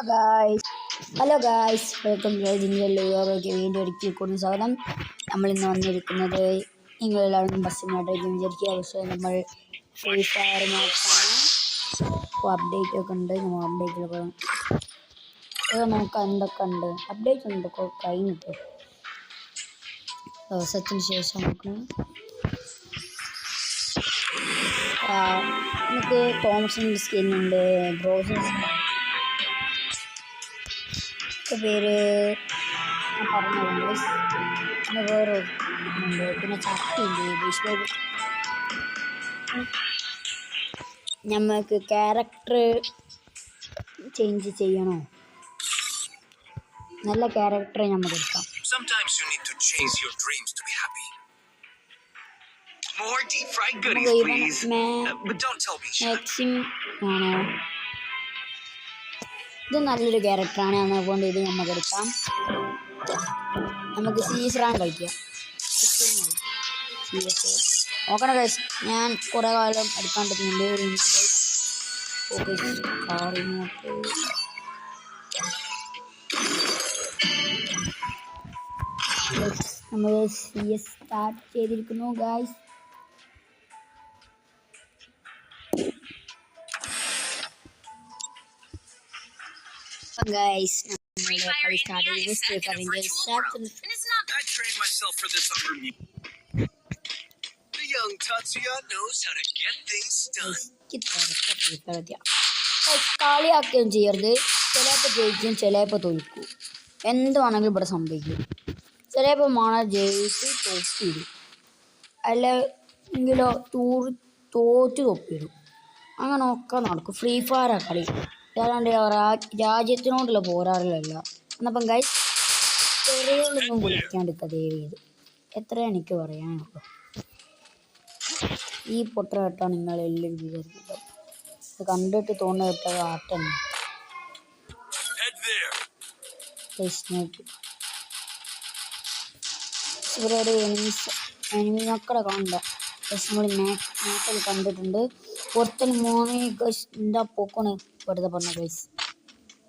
Hello guys welcome to ജിഞ്ചറിലേക്ക് വീണ്ടും ഒരിക്കൽ കൂടി സ്വാഗതം. നമ്മളിന്ന് വന്നിരിക്കുന്നത് നിങ്ങളെല്ലാവരും ബസ്സിനായിട്ടായിരിക്കും വിചാരിക്കുക. പക്ഷേ നമ്മൾ ഫ്രീ ഫയർ മാച്ചാണ്. ഇപ്പോൾ അപ്ഡേറ്റ് ഒക്കെ ഉണ്ട്. നമ്മൾ അപ്ഡേറ്റിലൊക്കെ നോക്കാം എന്തൊക്കെ ഉണ്ട്. അപ്ഡേറ്റ് ഉണ്ട് കഴിഞ്ഞിട്ട് ദിവസത്തിന് ശേഷം നോക്കണം. നമുക്ക് തോമസിൻ്റെ സ്കിന്നുണ്ട്, ബ്രോസസ് പേര് ഞാൻ പറഞ്ഞിട്ടുണ്ട്. പിന്നെ വേറെ ഉണ്ട്, പിന്നെ ചട്ടിയുണ്ട്. നമുക്ക് ക്യാരക്ടർ ചേഞ്ച് ചെയ്യണോ? നല്ല ക്യാരക്ടർ നമുക്ക് എടുക്കാം. മാക്സിം ആണോ? ഇത് നല്ലൊരു ക്യാരക്ടറാണ്. അതുകൊണ്ട് ഇത് നമുക്ക് എടുക്കാം. നമുക്ക് CS റാങ്ക് കളിക്കാം. CS നോക്കണം ഗൈസ്. ഞാൻ കുറേ കാലം എടുക്കാണ്ടിരിക്കുന്നുണ്ട്. ഒരു മിനിറ്റ് നമ്മൾ CS സ്റ്റാർട്ട് ചെയ്തിരിക്കുന്നു ഗൈസ്. Guys, കളി സ്റ്റാർട്ട് ചെയ്തു. കളിയാക്കുകയും ചെയ്യരുത്. ചിലപ്പോൾ ജയിക്കും, ചിലപ്പോൾ തോൽക്കും. എന്തുവാണെങ്കിലും ഇവിടെ സംഭവിക്കും. ചിലപ്പോൾ മണ ജയിച്ച് തോപ്പിടും, അല്ലെങ്കിലോ തോറ്റ് തൊപ്പിടും. അങ്ങനെയൊക്കെ നടക്കും. ഫ്രീ ഫയർ കളി, അല്ലാണ്ട് രാജ്യത്തിനോടുള്ള പോരാടലല്ല. എന്നപ്പം ഗൈസ് ചെറിയൊന്നും വിളിക്കാണ്ടിരിക്കുക ദയവ് ചെയ്ത്. എത്ര എനിക്ക് പറയാനുള്ളൂ. ഈ പൊട്ട കേട്ടാണ് നിങ്ങളെല്ലാം വിചാരിക്കുന്നത്. ഇത് കണ്ടിട്ട് തോന്നുന്ന കേട്ടത് ആട്ടം. ഇവരുടെ എനിമി മക്കളെ കാണണ്ട. നമ്മൾ മാപ്പിൽ കണ്ടിട്ടുണ്ട്. പുറത്തിന് മോനെ ഗൈസ് എന്താ പോക്കാണ് വെറുതെ പറഞ്ഞ ഗൈസ്.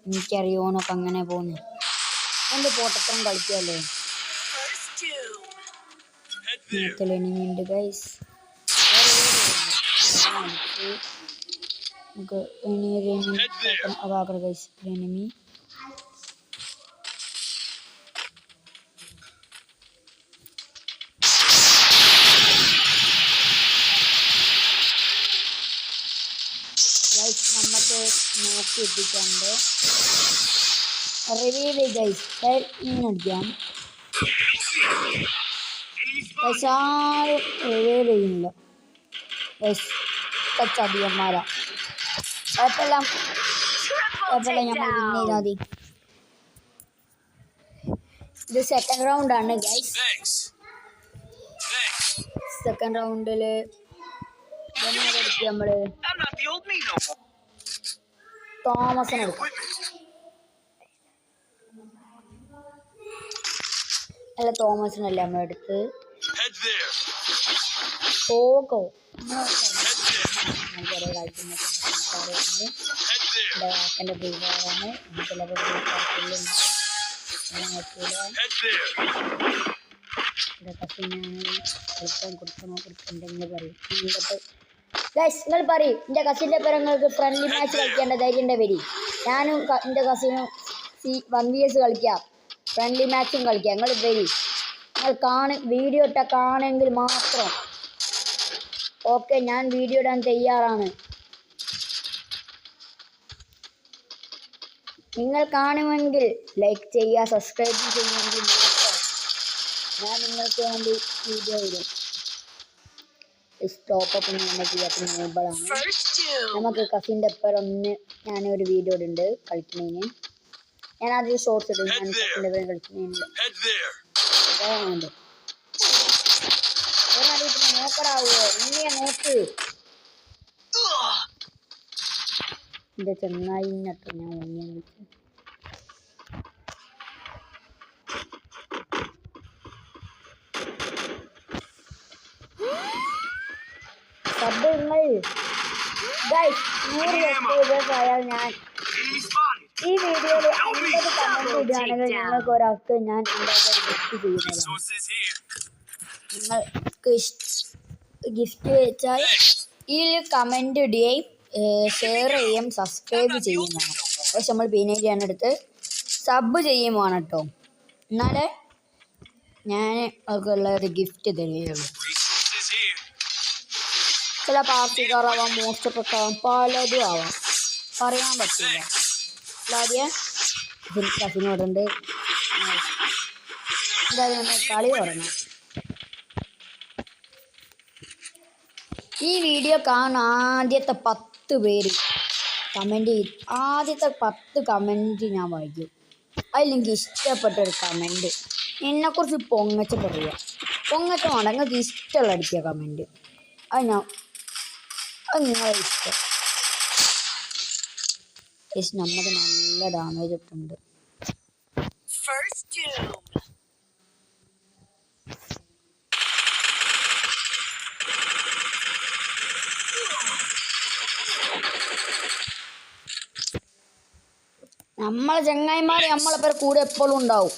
എനിക്കറിയോനൊക്കെ അങ്ങനെ പോകുന്നു. എൻ്റെ പോട്ടത്തരം കളിക്കാമല്ലേ. എനിമിയുണ്ട് ഗൈസ്. നമുക്ക് അതാക്കട ഗൈസ്. എനിമി നമുക്ക് നോക്കി എത്തിക്കാണ്ട് റിവീൽ ഗൈസ്. അടിക്കാം പക്ഷെ ആരും റിവീൽ ചെയ്യുന്നില്ല ഗൈസ്. ചതിയന്മാരാ. കുഴപ്പമില്ല, നമ്മൾ വിൻ ചെയ്താൽ മതി. ഇത് സെക്കൻഡ് റൗണ്ടാണ് ഗൈസ്. സെക്കൻഡ് റൗണ്ടിൽ നമ്മള് തോമസിനെ എടുക്കാം. അല്ല, തോമസിനല്ല നമ്മളെടുത്ത് പോകോ. കുറേ കളിക്കുന്ന എൻ്റെ ബ്രീഫാണ്. ചിലപ്പോൾ കൊടുക്കണമെന്ന് പറയും. ഗൈസ് നിങ്ങൾ പറയും, എൻ്റെ കസിൻ്റെ പേരങ്ങൾക്ക് ഫ്രണ്ട്ലി മാച്ച് കളിക്കേണ്ട ധൈര്യൻ്റെ വരി. ഞാനും എൻ്റെ കസിനും 1vs കളിക്കാം, ഫ്രണ്ട്ലി മാച്ചും കളിക്കാം. നിങ്ങൾ വരി. നിങ്ങൾ വീഡിയോ ഇട്ടാൽ കാണുമെങ്കിൽ മാത്രം. ഓക്കെ, ഞാൻ വീഡിയോ ഇടാൻ തയ്യാറാണ്. നിങ്ങൾ കാണുമെങ്കിൽ ലൈക്ക് ചെയ്യുക, സബ്സ്ക്രൈബ് ചെയ്യുമെങ്കിൽ മാത്രം ഞാൻ നിങ്ങൾക്ക് വേണ്ടി വീഡിയോ ഇടും. സ്റ്റോപ്പ് നോബിളാണ്. നമുക്ക് കസിൻ്റെ ഒപ്പം ഞാനൊരു വീഡിയോ ഇടുന്നുണ്ട് കളിക്കുന്നതിന്. ഞാൻ ആദ്യം ഷോർട്സ് ഇടും. ഞാൻ കസിൻ്റെ ഒപ്പം കളിക്കുന്നതിന് നോക്കറാവോ? ഇങ്ങനെ നോക്ക്. എൻ്റെ ചെന്നായി നട്ടോ ഞാൻ ഒന്നിനെ വിളിച്ചു. സബ് നിങ്ങൾ ഗൈസ് 100 സബ്സ്ക്രൈബേഴ്സ് ആയാൽ ഞാൻ ഈ വീഡിയോയിൽ 50 കമന്റ് ഇടുകയാണെങ്കിൽ നിങ്ങൾക്ക് ഒരാൾക്ക് ഞാൻ ഗിഫ്റ്റ് ചെയ്യുന്നതാണ്. നിങ്ങൾക്ക് ഗിഫ്റ്റ് വെച്ചാൽ ഈ കമന്റ് ഇടുകയും ഷെയർ ചെയ്യുകയും സബ്സ്ക്രൈബ് ചെയ്യുന്നതാണ്. പക്ഷെ നമ്മൾ പിന്നീട് ഞാനെടുത്ത് സബ് ചെയ്യുമാണ് കേട്ടോ. എന്നാലേ ഞാൻ ഒരു ഗിഫ്റ്റ് തരികയുള്ളൂ. ചില പാർട്ടിക്കാരാവാം, മോസ്റ്റൊക്കെ ആവാം, പലതും ആവാം, പറയാൻ പറ്റില്ല. ആദ്യം കസിനോടുണ്ട് എന്തായാലും കളി തുടങ്ങാം. ഈ വീഡിയോ കാണുന്ന ആദ്യത്തെ 10 പേര് കമൻറ്റ് ആദ്യത്തെ 10 കമൻറ്റ് ഞാൻ വായിക്കും. അതിലെനിക്ക് ഇഷ്ടപ്പെട്ടൊരു കമൻറ്റ്, എന്നെക്കുറിച്ച് പൊങ്ങച്ച പറയുക. പൊങ്ങച്ച വേണ്ട, നിങ്ങൾക്ക് ഇഷ്ടമുള്ള അടിക്കുക കമൻറ്റ്. അത് നിങ്ങളെ ഇഷ്ടം. നമുക്ക് നല്ല ഡാമേജ് ഇട്ടുണ്ട്. നമ്മളെ ചങ്ങായിമാർ നമ്മളെ പേര് കൂടെ എപ്പോഴും ഉണ്ടാവും.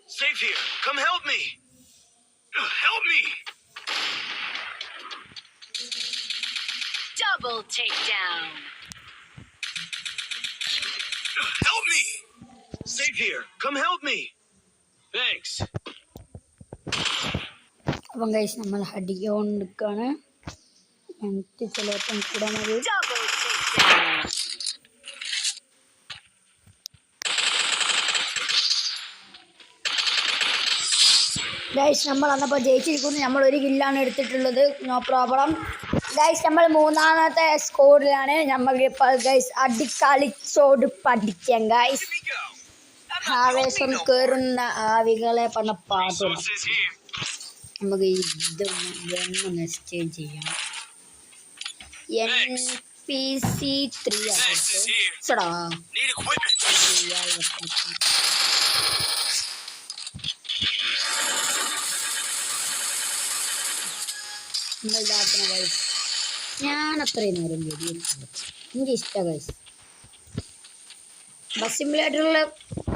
Safe here. Come help me. Help me. Double takedown. Help me. Safe here. Come help me. Thanks. അപ്പം ഗൈസ് നമ്മൾ അടിക്കൊണ്ടിരിക്കുകയാണ്. എനിക്ക് ചിലപ്പം കൂടെ മതി. Double takedown. ഗൈസ് നമ്മൾ അന്നപ്പോൾ ജയിച്ചിരിക്കുന്നു. നമ്മൾ ഒരു കില്ലാണ് എടുത്തിട്ടുള്ളത്. No problem. ഗൈസ് നമ്മൾ 3ാമത്തെ സ്കോറിലാണ്. നമ്മളിപ്പോൾ ഗൈസ് അടിക്കളിച്ചോട് പഠിക്കാം ഗൈസ്. ആവേശം കയറുന്ന ആവികളെ പറഞ്ഞ പാട്ടുള്ള നമുക്ക് ഇതൊന്ന് നിശ്ചയം ചെയ്യാം. NPC3 ചടാ guys. ഞാൻ അത്രയും നേരം വീഡിയോ എനിക്ക് ഇഷ്ടമാണ് ഗൈസ്. ബസ് സിമുലേറ്ററിൽ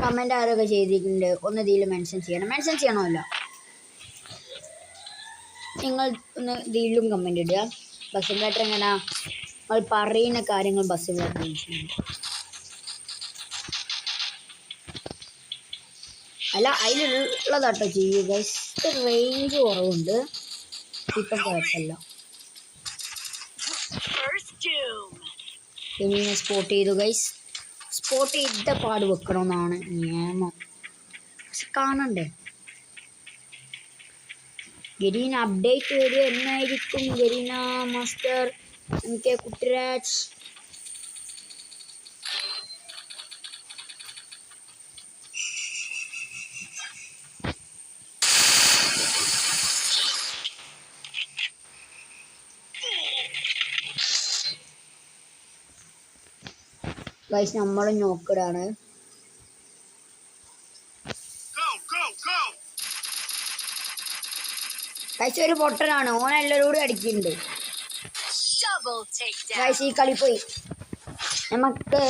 കമൻറ്റ് ആരൊക്കെ ചെയ്തിട്ടുണ്ട് ഒന്ന് ഇതിൽ മെൻഷൻ ചെയ്യണമല്ലോ. നിങ്ങൾ ഒന്ന് ഇതിലും കമൻറ്റ് ഇടുക. ബസ് സിമുലേറ്റർ എങ്ങനെ നമ്മൾ പറയുന്ന കാര്യങ്ങൾ ബസ് സിമുലേറ്റർ മെൻഷൻ ചെയ്യുക. അല്ല അതിലുള്ളതാട്ടോ ചെയ്യുക ഗൈസ്. റേഞ്ച് കുറവുണ്ട്, ഇപ്പം കുഴപ്പമില്ല. പിന്നെ സ്പോട്ട് ചെയ്തു ഗൈസ്. സ്പോട്ട് ചെയ്ത പാട് വെക്കണമെന്നാണ് നിയമം. പക്ഷെ കാണണ്ടേ. ഗരീന അപ്ഡേറ്റ് വരിക എന്നായിരിക്കും? ഗരീന മാസ്റ്റർ MK കുട്ടിരാജ് ഗൈസ് നമ്മൾ നോക്കടാണ്. ഗൈസ് ഒരു പൊട്ടനാണ്, ഓൻ എല്ലാവരോടും അടിക്കുന്നുണ്ട്. ഗൈസ് ഈ കളി പോയി. നമുക്ക്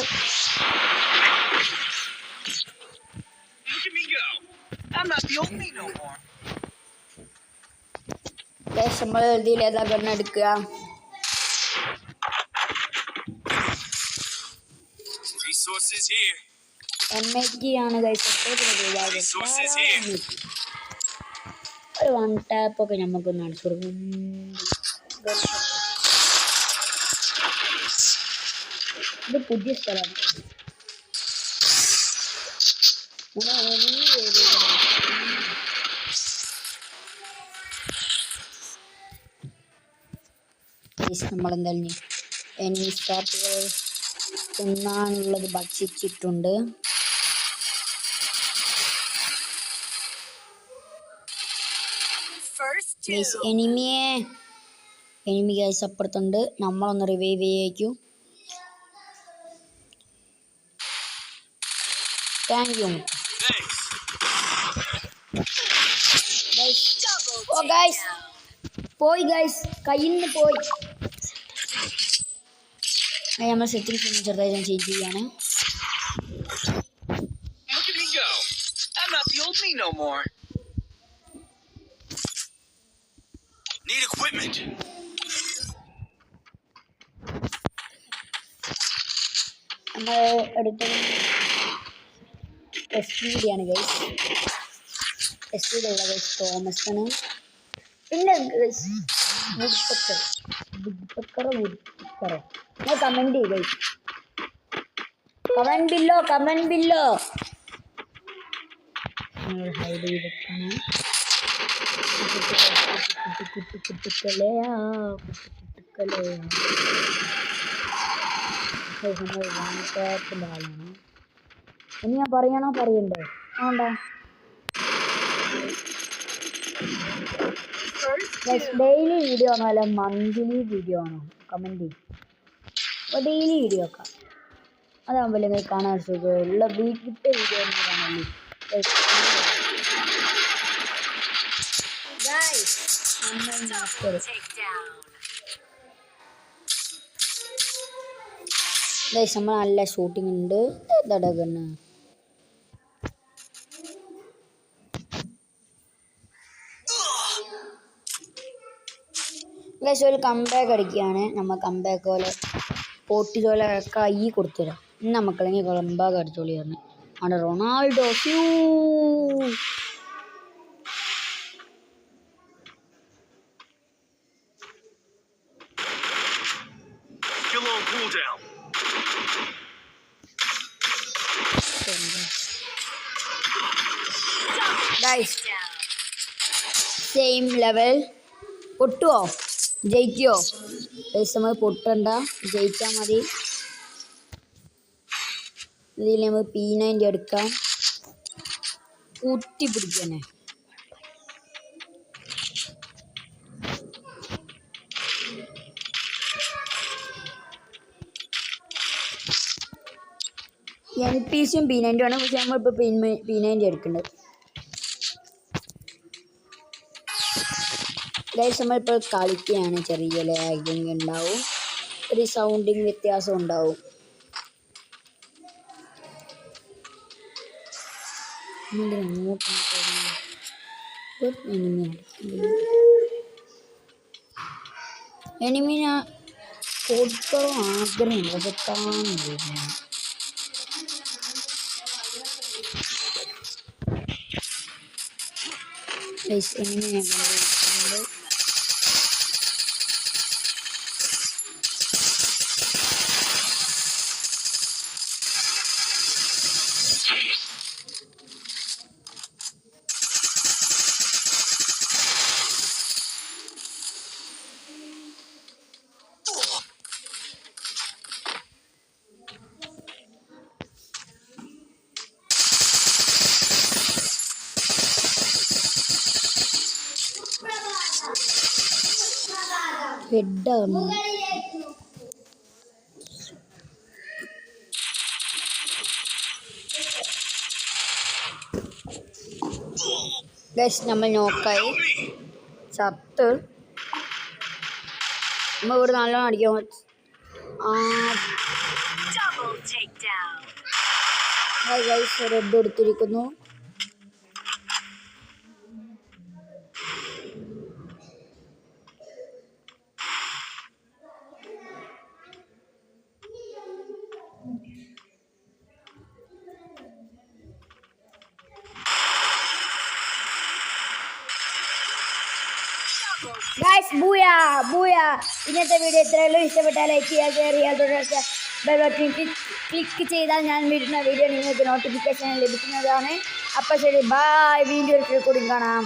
ഗൈസ് നമ്മൾ ഇതിൽ ഏതാ ഗണ്ണ് എടുക്കുക? MAG ആണ് ഗൈസ്. ഒരു 1 ടാപ്പൊക്കെ നമുക്കൊന്ന് അടിച്ചു കൊടുക്കും. ഇത് പുതിയ സ്ഥലമാണ്. നമ്മളെന്തായാലും സ്റ്റാർട്ട് തിന്നാനുള്ളത് ഭക്ഷിച്ചിട്ടുണ്ട്. First guys two. Enemy guys അപ്പുറത്തുണ്ട്. നമ്മളൊന്ന് റിവൈവ് ചെയ്യേക്കും. Thank you Thanks. Double oh guys takedown. പോയി ഗൈസ്, കയ്യിൽ നിന്ന് പോയി. നമ്മൾ സെറ്റിംഗ്സ് ഒന്ന് ചെറുതായി ഞാൻ ചേഞ്ച് ചെയ്യാണ്. Look at me go. I'm not the old me no more. Need equipment. നമ്മൾ എടുത്തത് എസ് പിയുടെയാണ് ഗൈസ്. എസ് പിയിലുള്ള ഗൈസ് തോമസ് ആണ്. പിന്നെ ഗൈസ് വുഡ്പെക്കറോ നിങ്ങൾ കമൻറ്റ് ചെയ്യും ഗൈസ്. കമൻറ്റ് ബില്ലോ നിങ്ങൾ ഹൈഡ് ചെയ്തിട്ടാണ്. കുട്ടിക്കലയാ വാങ്ങിക്കാത്തിൻ്റെ ആളാണ്. ഇനി ഞാൻ പറയണ്ടേ? വേണ്ട. ഡെയിലി വീഡിയോ ആണോ അല്ല മന്ത്ലി വീഡിയോ ആണോ? കമൻറ്റ് ചെയ്യും. അപ്പോൾ ഡെയിലി വീഡിയോ ആക്കാം. അതാകുമ്പോൾ നിങ്ങൾക്ക് കാണാൻ സുഖമുള്ള വീട്ടിലത്തെ വീഡിയോ ഒന്നും കാണല്ലേ. Double takedown. ഗൈസ് നമ്മൾ നല്ല ഷൂട്ടിംഗ് ഉണ്ട്. തടകണ് ഗൈസ് ഒരു കംബാക്ക് അടിക്കുകയാണ്. നമ്മൾ കംബാക്ക് പോലെ പൊട്ടി പോലെ കൈ കൊടുത്തുതരാം. ഇന്ന് മക്കളെങ്കിൽ കംബാക്ക് അടിച്ചോളി പറഞ്ഞു. അവിടെ Ronaldo Skill on cooldown. Guys Down. Same level. പൊട്ടുവോ ജയിക്കുവോ? ഗൈസ് നമ്മൾ പൊട്ടണ്ട, ജയിച്ചാൽ മതി. ഇതിൽ നമ്മൾ P90 എടുക്കാം. കുത്തി പിടിക്കണേ. NPCയും P90 ആണ്. പക്ഷെ നമ്മളിപ്പോൾ P90 എടുക്കേണ്ടത്. ഗൈസ് നമ്മളിപ്പോൾ കളിക്കുകയാണ്. ചെറിയ ലാഗിങ് ഉണ്ടാവും, ഒരു സൗണ്ടിങ് വ്യത്യാസം ഉണ്ടാവും. എനിമിനെ കൊടുക്കണം ആഗ്രഹമുണ്ട്, പക്ഷെ കാണില്ല. ഗൈസ് എനിമിനെ ഞാൻ കണ്ടുപിടിക്കുന്നുണ്ട്. ഹെഡാണ്. ഗൈസ് നമ്മൾ നോക്കായി ചത്ത്. നമ്മൾ ഇവിടെ നല്ലോണം അടിക്കാൻ Double takedown. ഗൈസ് റെഡ് എടുത്തിരിക്കുന്നു. Guys booyah. ഇന്നത്തെ വീഡിയോ ഇത്രയുള്ളൂ. ഇഷ്ടപ്പെട്ടാൽ ലൈക്ക് ചെയ്യുക, ഷെയർ ചെയ്യുക, തുടർച്ച ബെൽ ബട്ടൺ ക്ലിക്ക് ചെയ്താൽ ഞാൻ വരുന്ന വീഡിയോ നിങ്ങൾക്ക് നോട്ടിഫിക്കേഷൻ ലഭിക്കുന്നതാണ്. അപ്പോൾ ശരി, ബൈ. വീഡിയോ കൂടി കാണാം.